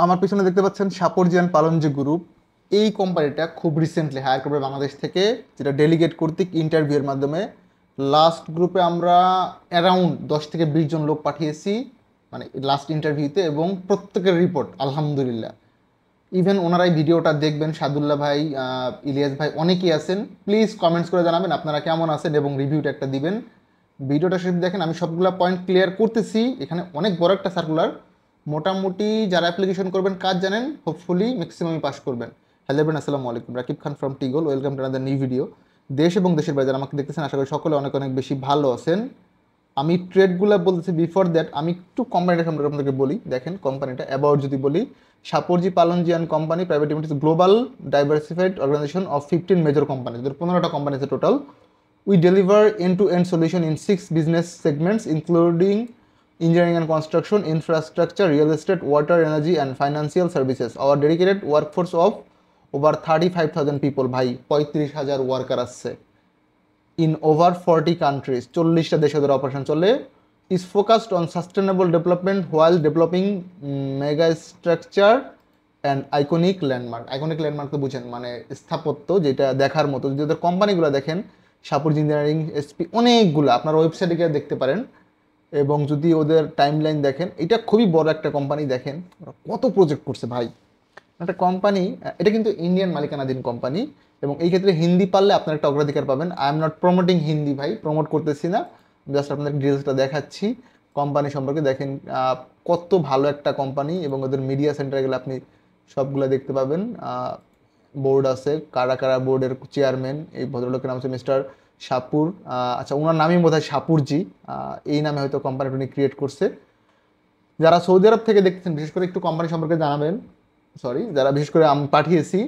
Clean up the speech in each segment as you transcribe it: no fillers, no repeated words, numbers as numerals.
আমার পিছনে দেখতে পাচ্ছেন সাপরজিয়ান পালনজি গ্রুপ। এই কোম্পানিটা খুব রিসেন্টলি হায়ার করবে বাংলাদেশ থেকে, যেটা ডেলিগেট কর্তৃক ইন্টারভিউয়ের মাধ্যমে। লাস্ট গ্রুপে আমরা অ্যারাউন্ড 10 থেকে 20 জন লোক পাঠিয়েছি, মানে লাস্ট ইন্টারভিউতে, এবং প্রত্যেকের রিপোর্ট আলহামদুলিল্লাহ। ইভেন ওনারাই ভিডিওটা দেখবেন, সাদুল্লাহ ভাই, ইলিয়াস ভাই, অনেকেই আছেন। প্লিজ কমেন্টস করে জানাবেন আপনারা কেমন আছেন এবং রিভিউটা একটা দিবেন। ভিডিওটা শেষ দেখেন, আমি সবগুলো পয়েন্ট ক্লিয়ার করতেছি। এখানে অনেক বড় একটা সার্কুলার, মোটামুটি যারা অ্যাপ্লিকেশন করবেন কাজ জানেন, হোপফুলি ম্যাক্সিমামই পাস করবেন। হ্যালো এভরিওয়ান, আসসালামু আলাইকুম। রাকিব খান ফ্রম টিগল, welcome to another new video. দেশ এবং দেশের বাইরে যারা আমাকে দেখতেছেন, আশা করি সকলে অনেক অনেক বেশি ভালো আছেন। আমি ট্রেডগুলো বলতেছি, বিফোর দ্যাট আমি একটু কোম্পানিটা সম্পর্কে আপনাদেরকে বলি। দেখেন কোম্পানিটা অ্যাবাউট যদি বলি, Shapoorji Pallonji and company private limited global diversified organisation of 15 major company, 15টা কোম্পানি আছে total. We deliver end-to-end solution in 6 business segments, including engineering and construction, infrastructure, real estate, water, energy, and financial services. Our dedicated workforce of over 35,000 people, ভাই 35,000 worker আছে in over 40 countries, 40টা দেশে ওদের operation চলে। is focused on sustainable development while developing mega structure and iconic landmark. Iconic landmark তো বুঝেন, মানে স্থাপত্য যেটা দেখার মতো। যদি ওদের কোম্পানিগুলো দেখেন, সাপুর ইঞ্জিনিয়ারিং, এসপি, অনেকগুলো আপনার ওয়েবসাইটে গিয়ে দেখতে পারেন। এবং যদি ওদের টাইমলাইন দেখেন, এটা খুবই বড় একটা কোম্পানি। দেখেন ওরা কত প্রজেক্ট করছে ভাই। একটা কোম্পানি, এটা কিন্তু ইন্ডিয়ান মালিকানাধীন কোম্পানি, এবং এই ক্ষেত্রে হিন্দি পারলে আপনার একটা অগ্রাধিকার পাবেন। I am not promoting Hindi ভাই, প্রমোট করতেছি না, জাস্ট আপনাদের ডিটেলসটা দেখাচ্ছি কোম্পানি সম্পর্কে। দেখেন কত ভালো একটা কোম্পানি, এবং ওদের মিডিয়া সেন্টারে গেলে আপনি সবগুলো দেখতে পাবেন। বোর্ড আছে, কারা কারা বোর্ডের চেয়ারম্যান। এই ভদ্রলোকের নাম হচ্ছে মিস্টার সাপুর। আচ্ছা, ওনার নামই বোধহয় সাপুরজি, এই নামে হয়তো কোম্পানিটা উনি ক্রিয়েট করছে। যারা সৌদি আরব থেকে দেখতেছেন, বিশেষ করে একটু কোম্পানি সম্পর্কে জানাবেন। সরি, যারা বিশেষ করে আমি পাঠিয়েছি,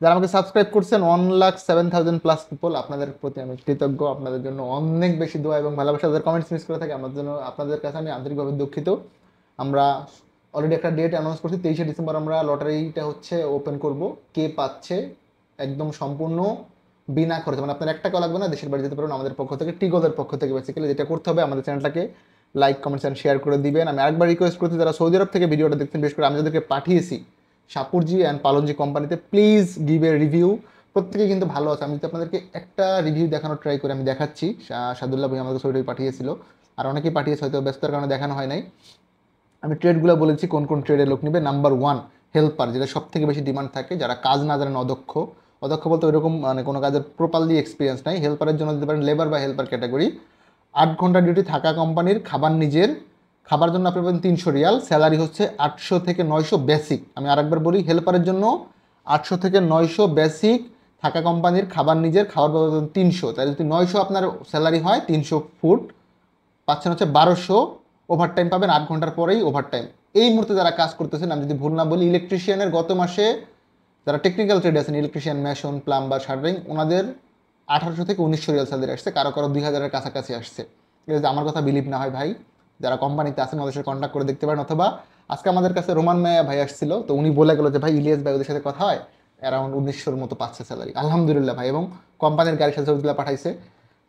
যারা আমাকে সাবস্ক্রাইব করছেন 1,07,000+ পিপল, আপনাদের প্রতি আমি কৃতজ্ঞ। আপনাদের জন্য অনেক বেশি দোয়া এবং ভালোবাসা। যাদের কমেন্টস মিস করে থাকে, আমার জন্য আপনাদের কাছে আমি আন্তরিকভাবে দুঃখিত। আমরা অলরেডি একটা ডেট অ্যানাউন্স করছি, 23শে ডিসেম্বর আমরা লটারিটা হচ্ছে ওপেন করব। কে পাচ্ছে একদম সম্পূর্ণ বিনা খরচে, মানে আপনার 1 টাকাও লাগবে না, দেশের বাড়ি যেতে পারবেন আমাদের পক্ষ থেকে, টিগোদের পক্ষ থেকে। বেসিক্যালি যেটা করতে হবে, আমাদের চ্যানেলটাকে লাইক, কমেন্টস অ্যান্ড শেয়ার করে দিবেন। আমি আরেকবার রিকোয়েস্ট করছি, যারা সৌদি আরব থেকে ভিডিওটা দেখছেন, বিশেষ করে আমি যাদেরকে পাঠিয়েছি সাপুরজি অ্যান্ড পালনজি কোম্পানিতে, প্লিজ গিভ এ রিভিউ। প্রত্যেকেই কিন্তু ভালো আছে। আমি যদি আপনাদেরকে একটা রিভিউ দেখানোর ট্রাই করে আমি দেখাচ্ছি। সাদুল্লাহ ভাই আমাদের ছবিটাই পাঠিয়েছিল, আর অনেকেই পাঠিয়েছে, হয়তো ব্যস্ততার কারণে দেখানো হয় নাই। আমি ট্রেডগুলো বলেছি কোন কোন ট্রেডে লোক নেবে। নাম্বার 1 হেল্পার, যেটা সব থেকে বেশি ডিমান্ড থাকে, যারা কাজ না জানেন, অদক্ষ। অদক্ষ বলতে ওইরকম মানে কোনো কাজের প্রপারলি এক্সপিরিয়েন্স নাই। হেল্পারের জন্য দিতে পারেন লেবার বা হেল্পার ক্যাটাগরি। 8 ঘন্টা ডিউটি, থাকা কোম্পানির, খাবার নিজের। খাবার জন্য আপনি পাবেন 300 রিয়াল। স্যালারি হচ্ছে 800 থেকে 900 বেসিক। আমি আরেকবার বলি, হেল্পারের জন্য 800 থেকে 900 বেসিক, থাকা কোম্পানির, খাবার নিজের, খাবার পাবেন 300। তাই যদি 900 আপনার স্যালারি হয়, 300 ফুট পাচ্ছেন হচ্ছে 1200। ওভারটাইম পাবেন 8 ঘন্টার পরেই ওভারটাইম। এই মুহূর্তে যারা কাজ করতেছেন, আমি যদি ভুল না বলি, ইলেকট্রিশিয়ানের গত মাসে যারা টেকনিক্যাল ট্রেড আছেন, ইলেকট্রিশিয়ান, মেশন, প্লাম্বার, শাটারিং, ওনাদের 1800 থেকে 1900 রিয়াল স্যালারি আসছে, কারো কারো 2000-এর কাছাকাছি আসছে। এটা যদি আমার কথা বিলিভ না হয় ভাই, যারা কোম্পানিতে আছেন ওদের সাথে কন্ট্যাক্ট করে দেখতে পারেন। অথবা আজকে আমাদের কাছে রোমান মায়া ভাই আসছিল, তো উনি বলে গেল যে ভাই ইলিয়াস ভাই ওদের সাথে কথা হয়, অ্যারাউন্ড 1900-র মতো পাচ্ছে স্যালারি, আলহামদুলিল্লাহ ভাই। এবং কোম্পানির গাড়ির সাথে ওগুলো পাঠাইছে।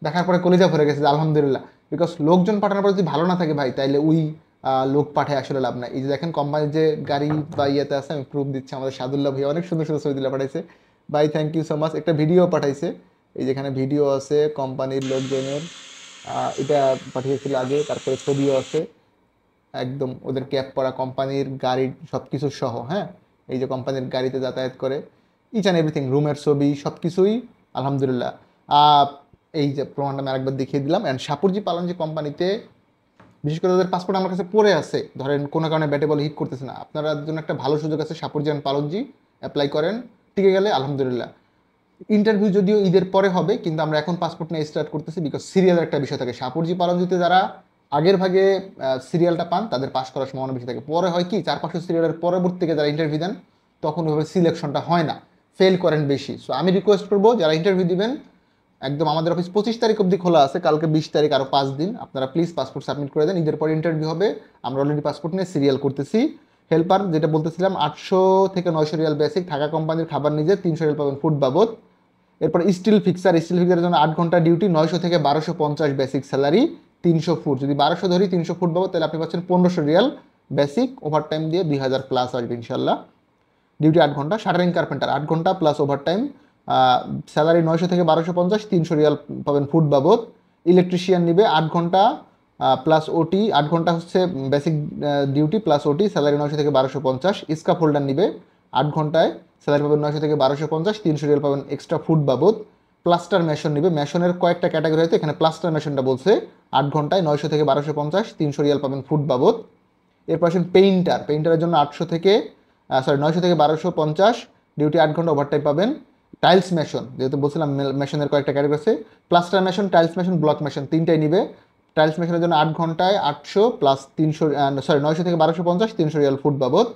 দেখার পরে কলিজা ভরে গেছে যে আলহামদুলিল্লাহ। বিকজ লোকজন পাঠানোর পর যদি ভালো না থাকে ভাই, তাইলে ওই লোক পাঠায় আসলে লাভ নাই। এই যে দেখেন কোম্পানির যে গাড়ি বা ইয়েতে আছে, আমি প্রুফ দিচ্ছি, আমাদের সাদুল্লাহ ভাই অনেক সুন্দর সুন্দর ছবি দিলে পাঠাইছে ভাই, থ্যাংক ইউ সো মাচ। একটা ভিডিও পাঠাইছে, এই যেখানে ভিডিও আছে কোম্পানির লোকজনের, এটা পাঠিয়েছিল আগে, তারপরে ছবিও আছে, একদম ওদের ক্যাপ পরা, কোম্পানির গাড়ির সব কিছু সহ। হ্যাঁ, এই যে কোম্পানির গাড়িতে যাতায়াত করে, ইচ অ্যান্ড এভরিথিং, রুমের ছবি, সব কিছুই আলহামদুলিল্লাহ। এই যে প্রমাণটা আমি আরেকবার দেখিয়ে দিলাম। অ্যান্ড সাপুরজি পালনজি কোম্পানিতে বিশেষ করে তাদের পাসপোর্ট আমার কাছে পড়ে আছে, ধরেন কোনো কারণে ব্যাটে বল হিট করতেছে না, আপনার জন্য একটা ভালো সুযোগ আছে। সাপুরজি অ্যান্ড পালনজি অ্যাপ্লাই করেন, টিকে গেলে আলহামদুলিল্লাহ। ইন্টারভিউ যদিও ঈদের পরে হবে, কিন্তু আমরা এখন পাসপোর্ট নিয়ে স্টার্ট করতেছি, বিকজ সিরিয়ালের একটা বিষয় থাকে। সাপুরজি পালনজিতে যারা আগের ভাগে সিরিয়ালটা পান, তাদের পাস করার সম্ভাবনা বেশি থাকে। পরে হয় কি, 4-500 সিরিয়ালের পরবর্তী থেকে যারা ইন্টারভিউ দেন, তখন ওইভাবে সিলেকশনটা হয় না, ফেল করেন বেশি। সো আমি রিকোয়েস্ট করবো, যারা ইন্টারভিউ দিবেন, একদম আমাদের অফিস 25 তারিখ অবধি খোলা আছে, কালকে 20 তারিখ, আরও 5 দিন। আপনারা প্লিজ পাসপোর্ট সাবমিট করে দেন, ঈদের পরে ইন্টারভিউ হবে। আমরা অলরেডি পাসপোর্ট নিয়ে সিরিয়াল করতেছি। হেল্পার যেটা বলতেছিলাম, 800 থেকে 900 রিয়াল বেসিক, থাকা কোম্পানির, খাবার নিজের, 300 রিয়াল পাবেন ফুড বাবদ। এরপর স্টিল ফিক্সার, স্টিল ফিক্সারের জন্য 8 ঘন্টা ডিউটি, 900 থেকে 1250 বেসিক স্যালারি, 300 ফুট। যদি 1200 ধরি, 300 ফুট বাবদ, তাহলে আপনি পাচ্ছেন 1500 রিয়াল। বেসিক, ওভারটাইম দিয়ে 2000 প্লাস আসবে ইনশাল্লাহ। ডিউটি 8 ঘন্টা। শাটারিং কার্পেন্টার 8 ঘন্টা প্লাস ওভারটাইম, স্যালারি 900 থেকে 1250, 300 রিয়াল পাবেন ফুড বাবদ। ইলেকট্রিশিয়ান নিবে 8 ঘন্টা প্লাস ওটি, 8 ঘন্টা হচ্ছে বেসিক ডিউটি প্লাস ওটি, স্যালারি 900 থেকে 1250। স্কাফ হোল্ডার নিবে 8 ঘন্টায়, স্যালারি পাবেন 900 থেকে 1250, 300 রিয়াল পাবেন এক্সট্রা ফুড বাবদ। প্লাস্টার মেশন নিবে, মেশনের কয়েকটা ক্যাটাগরি হয়েছে, এখানে প্লাস্টার মেশনটা বলছে 8 ঘন্টায় 900 থেকে 1250, 300 রিয়াল পাবেন ফুড বাবদ। এরপর আসেন পেইন্টার, পেইন্টারের জন্য 800 থেকে 900 থেকে 1250, ডিউটি 8 ঘন্টা, ওভারটাইম পাবেন। টাইলস মেশন, যেহেতু বলছিলাম মেশনের কয়েকটা ক্যাটাগরি আছে, plaster mason, tiles mason, block mason, তিনটাই নিবে। টাইলস মেশনের জন্য 8 ঘন্টায় 800 প্লাস 300 900 থেকে 1250, 300 রিয়াল ফুড বাবদ।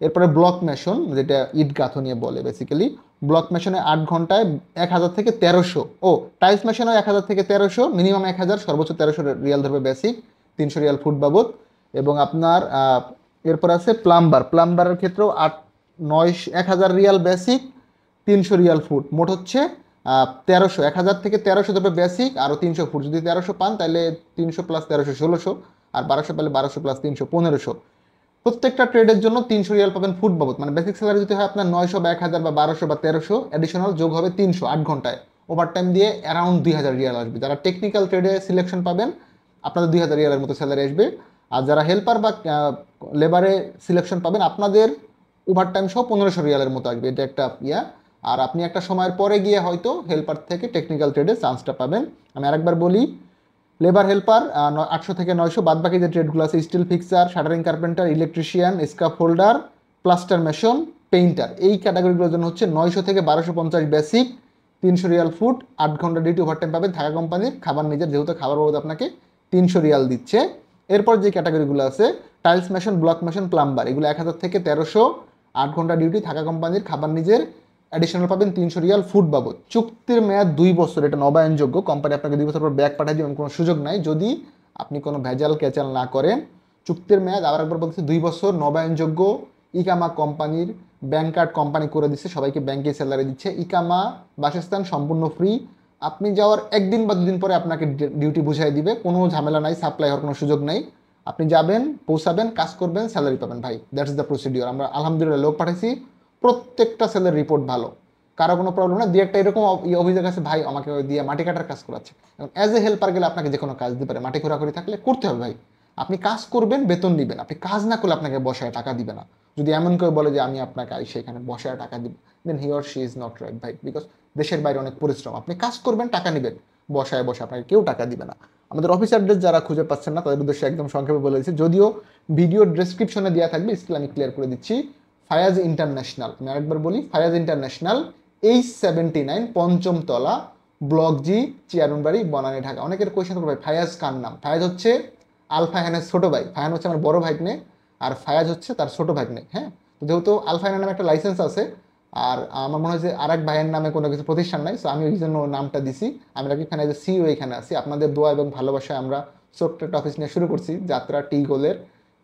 এরপরে ব্লক মেশন, যেটা ইট গাঁথনিয়ে বলে বেসিক্যালি, ব্লক মেশনে 8 ঘন্টায় 1000 থেকে 1300, ও টাইলস মেশনেও 1000 থেকে 1300, মিনিমাম 1000, সর্বোচ্চ 1300 রিয়াল ধরবে বেসিক, 300 রিয়াল ফুড বাবদ। এবং আপনার এরপর আছে প্লাম্বার, প্লাম্বারের ক্ষেত্রেও 1000 রিয়াল বেসিক, 300 রিয়াল ফুড, মোট হচ্ছে 1300, 1000 থেকে 1300 ধরবে বেসিক, আরও 300 ফুড। যদি 1300 পান তাহলে 300 প্লাস 1300 1600, আর 1200 পেলে 1200 প্লাস 300 1500। প্রত্যেকটা ট্রেডের জন্য 300 রিয়াল পাবেন ফুড বাবদ, মানে বেসিক স্যালারি যদি হয় আপনার 900 বা 1000 বা 1200 বা 1300, অ্যাডিশনাল যোগ হবে 300 8 ঘন্টায়, ওভারটাইম দিয়ে অ্যারাউন্ড 2000 রিয়াল আসবে। যারা টেকনিক্যাল ট্রেডে সিলেকশন পাবেন আপনাদের 2000 রিয়ালের মতো স্যালারি আসবে। আর যারা হেল্পার বা লেবারে সিলেকশন পাবেন আপনাদের ওভারটাইম সহ 1500 রিয়ালের মতো আসবে, এটা একটা ইয়া। আর আপনি একটা সময়ের পরে গিয়ে হয়তো হেল্পার থেকে টেকনিক্যাল ট্রেডে চান্সটা পাবেন। আমি আরেকবার বলি, লেবার হেল্পার 800 থেকে 900, বাদ বাকি যে ট্রেডগুলো আছে still fixer, shuttering carpenter, electrician, scarf holder, plaster mason, painter, এই ক্যাটাগরিগুলোর জন্য হচ্ছে 900 থেকে 1250 বেসিক, 300 রিয়াল ফুড, 8 ঘন্টা ডিউটি, ওভারটাইম পাবেন। থাকা কোম্পানির, খাবার নিজের, যেহেতু খাবার বাবদ আপনাকে 300 রিয়াল দিচ্ছে। এরপর যে ক্যাটাগরিগুলো আছে tiles mason, block mason, plumber, এগুলো 1000 থেকে 1300, 8 ঘন্টা ডিউটি, থাকা কোম্পানির, খাবার নিজের, অ্যাডিশনাল পাবেন 300 রিয়াল ফুড বাবদ। চুক্তির মেয়াদ 2 বছর, এটা নবায়নযোগ্য, কোম্পানি আপনাকে 2 বছর পর ব্যাক পাঠিয়ে দেবেন, কোনো সুযোগ নাই যদি আপনি কোনো ভেজাল ক্যাচাল না করেন। চুক্তির মেয়াদ আবার একবার বলছি 2 বছর, নবায়নযোগ্য। ইকামা কোম্পানির, ব্যাংক কার্ড কোম্পানি করে দিচ্ছে, সবাইকে ব্যাংকে স্যালারি দিচ্ছে। ইকামা, বাসস্থান সম্পূর্ণ ফ্রি। আপনি যাওয়ার একদিন বা 2 দিন পরে আপনাকে ডিউটি বুঝাই দিবে, কোনো ঝামেলা নাই, সাপ্লাই হওয়ার কোনো সুযোগ নাই। আপনি যাবেন, পৌঁছাবেন, কাজ করবেন, স্যালারি পাবেন ভাই, দ্যাটস দ্য প্রসিডিওর। আমরা আলহামদুলিল্লাহ লোক পাঠাইছি, প্রত্যেকটা সেলের রিপোর্ট ভালো, কারো কোনো প্রবলেম না। দিয়ে একটা এরকম অভিযোগ আছে, ভাই আমাকে দিয়ে মাটি কাটার কাজ করাচ্ছে। এবং অ্যাজ এ হেল্পার গেলে আপনাকে যে কোনো কাজ দিতে পারে, মাটি খোঁড়াখুড়ি থাকলে করতে হবে ভাই। আপনি কাজ করবেন, বেতন দিবেন, আপনি কাজ না করলে আপনাকে বসায় টাকা দিবে না। যদি এমন কেউ বলে যে আমি আপনাকে সেখানে বসায় টাকা দিব, then he or she is not right ভাই, বিকজ দেশের বাইরে অনেক পরিশ্রম, আপনি কাজ করবেন, টাকা নেবেন, বসায় বসে আপনাকে কেউ টাকা দিবে না। আমাদের অফিস অ্যাড্রেস যারা খুঁজে পাচ্ছেন না তাদের উদ্দেশ্যে একদম সংক্ষেপে বলে দিচ্ছি, যদিও ভিডিও ডেসক্রিপশনে দেওয়া থাকবে, স্কিল আমি ক্লিয়ার করে দিচ্ছি। ফায়াজ ইন্টারন্যাশনাল, আমি আরেকবার বলি, ফায়াজ ইন্টারন্যাশনাল, H79, পঞ্চম তলা, ব্লক জি, চেয়ারনবাড়ি, বনানী, ঢাকা। অনেকের কোয়েশ্চেন করবে ভাই ফায়াজ কার নাম? ফায়াজ হচ্ছে আলফা হায়ানের ছোট ভাই, ফায়ান হচ্ছে আমার বড় ভাগ্নে, আর ফায়াজ হচ্ছে তার ছোট ভাগ্নে। হ্যাঁ, যেহেতু আলফা হায়ানের নামে একটা লাইসেন্স আছে, আর আমার মনে হয় যে আরেক ভাইয়ের নামে কোনো কিছু প্রতিষ্ঠান নাই, সো আমি ওই জন্য নামটা দিছি। আমি রাকিব খান এজ এ সিইও এখানে আছি, আপনাদের দোয়া এবং ভালোবাসায় আমরা ছোট্ট একটা অফিস নিয়ে শুরু করছি যাত্রা টি গোলের।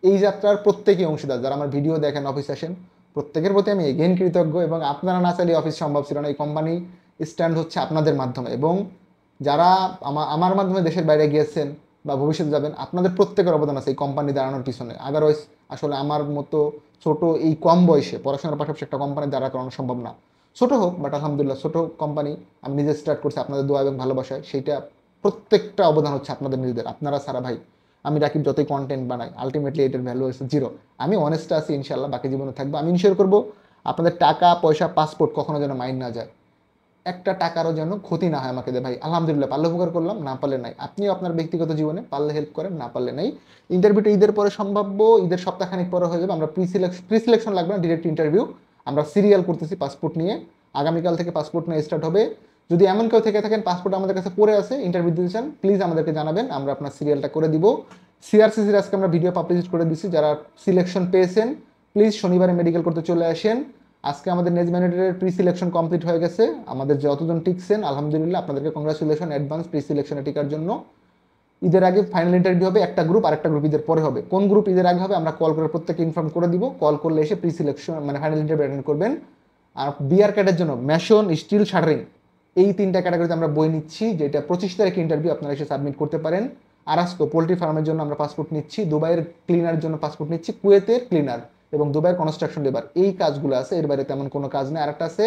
এই যাত্রার প্রত্যেকই অংশীদার, যারা আমার ভিডিও দেখেন, অফিস আসেন, প্রত্যেকের প্রতি আমি এগেন কৃতজ্ঞ। এবং আপনারা না চাইলে অফিস সম্ভব ছিল না, এই কোম্পানি স্ট্যান্ড হচ্ছে আপনাদের মাধ্যমে। এবং যারা আমার মাধ্যমে দেশের বাইরে গিয়েছেন বা ভবিষ্যতে যাবেন, আপনাদের প্রত্যেকের অবদান আছে এই কোম্পানি দাঁড়ানোর পিছনে। আদারওয়াইজ আসলে আমার মতো ছোট এই কম বয়সে পড়াশোনার পাশাপাশি একটা কোম্পানি দাঁড়া করানো সম্ভব না। ছোট হোক, বাট আলহামদুলিল্লাহ ছোট কোম্পানি আমি নিজে স্টার্ট করছি আপনাদের দোয়া এবং ভালোবাসায়, সেইটা প্রত্যেকটা অবদান হচ্ছে আপনাদের নিজেদের। আপনারা সারা ভাই, আমি রাকিব যতই কন্টেন্ট বানাই, আলটিমেটলি এটার ভ্যালু হচ্ছে জিরো। আমি অনেস্ট আছি, ইনশাল্লাহ বাকি জীবনে থাকবো। আমি ইনশিওর করবো আপনাদের টাকা পয়সা, পাসপোর্ট কখনো যেন মাইন্ড না যায়, একটা টাকারও যেন ক্ষতি না হয় আমাকে দে ভাই। আলহামদুলিল্লাহ, পারলে উপকার করলাম, না পারলে নাই। আপনিও আপনার ব্যক্তিগত জীবনে পারলে হেল্প করেন, না পারলে নাই। ইন্টারভিউটা ঈদের পরে সম্ভাব্য, ঈদের সপ্তাহখানিক পরে হয়ে যাবে। আমরা প্রি সিলেকশন লাগবে না, ডিরেক্ট ইন্টারভিউ। আমরা সিরিয়াল করতেছি পাসপোর্ট নিয়ে, আগামীকাল থেকে পাসপোর্ট নিয়ে স্টার্ট হবে। যদি এমন কেউ থেকে থাকেন পাসপোর্ট আমাদের কাছে পড়ে আছে, ইন্টারভিউ দিতে চান, প্লিজ আমাদেরকে জানাবেন, আমরা আপনার সিরিয়ালটা করে দিব। সিআরসিসির আজকে আমরা ভিডিও পাবলিশ করে দিচ্ছি, যারা সিলেকশন পেয়েছেন প্লিজ শনিবারে মেডিকেল করতে চলে আসেন। আজকে আমাদের নেজ ম্যানেজারের প্রি সিলেকশন কমপ্লিট হয়ে গেছে, আমাদের যতজন টিকছেন আলহামদুলিল্লাহ, আপনাদেরকে কংগ্রাচুলেশন অ্যাডভান্স প্রি সিলেকশনে টিকার জন্য। ঈদের আগে ফাইনাল ইন্টারভিউ হবে, একটা গ্রুপ, আরেকটা গ্রুপ ঈদের পরে হবে। কোন গ্রুপ ঈদের আগে হবে আমরা কল করে প্রত্যেককে ইনফর্ম করে দিব, কল করলে এসে প্রি সিলেকশন মানে ফাইনাল ইন্টারভিউ অ্যাটেন্ড করবেন। আর বিআর ক্যাডের জন্য মেশন, স্টিল, শাটারিং, এই 3টা ক্যাটাগরিতে আমরা বই নিচ্ছি, যেটা 25 তারিখে ইন্টারভিউ, আপনারা এসে সাবমিট করতে পারেন। আরাস্কো পোলট্রি ফার্মের জন্য আমরা পাসপোর্ট নিচ্ছি, দুবাইয়ের ক্লিনারের জন্য পাসপোর্ট নিচ্ছি, কুয়েতের ক্লিনার এবং দুবাইয়ের কনস্ট্রাকশন লেবার, এই কাজগুলো আছে, এর বাইরে তেমন কোনো কাজ নেই। আরেকটা আছে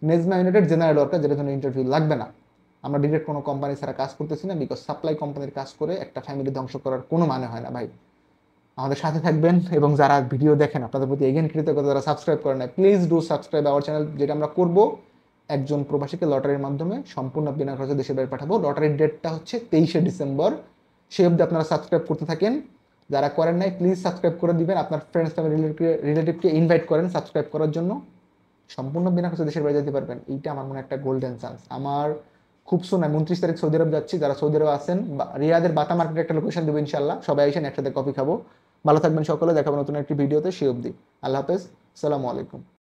নেজমা ইউনাইটেড জেনারেল ওয়ার্কার, যেটার জন্য ইন্টারভিউ লাগবে না। আমরা ডিরেক্ট কোনো কোম্পানি ছাড়া কাজ করতেছি না, বিকজ সাপ্লাই কোম্পানির কাজ করে একটা ফ্যামিলি ধ্বংস করার কোনো মানে হয় না ভাই। আমাদের সাথে থাকবেন, এবং যারা ভিডিও দেখেন আপনাদের প্রতি এগেন কৃতজ্ঞতা, যারা সাবস্ক্রাইব করেন না please do subscribe our channel. যেটা আমরা করব, একজন প্রবাসীকে লটারির মাধ্যমে সম্পূর্ণ বিনা খরচে দেশের বাইরে পাঠাবো। লটারির ডেটটা হচ্ছে 23শে ডিসেম্বর। সেই অবধি আপনারা সাবস্ক্রাইব করতে থাকেন, যারা করেন নাই প্লিজ সাবস্ক্রাইব করে দিবেন, আপনার ফ্রেন্ডস ফ্যামিলি রিলেটিভকে ইনভাইট করেন সাবস্ক্রাইব করার জন্য। সম্পূর্ণ বিনা খরচে দেশের বাইরে যেতে পারবেন, এইটা আমার মনে একটা গোল্ডেন চান্স। আমার খুব শুন, আমি 29 তারিখ সৌদি আরব যাচ্ছি, যারা সৌদি আরব আছেন, রিয়াদের বাতা মার্কেটে একটা লোকেশন দেবো ইনশাল্লাহ, সবাই আসেন একসাথে কফি খাবো। ভালো থাকবেন সকলে, দেখাবো নতুন একটি ভিডিওতে, সে অবধি আল্লাহ হাফেজ, আসসালামু আলাইকুম।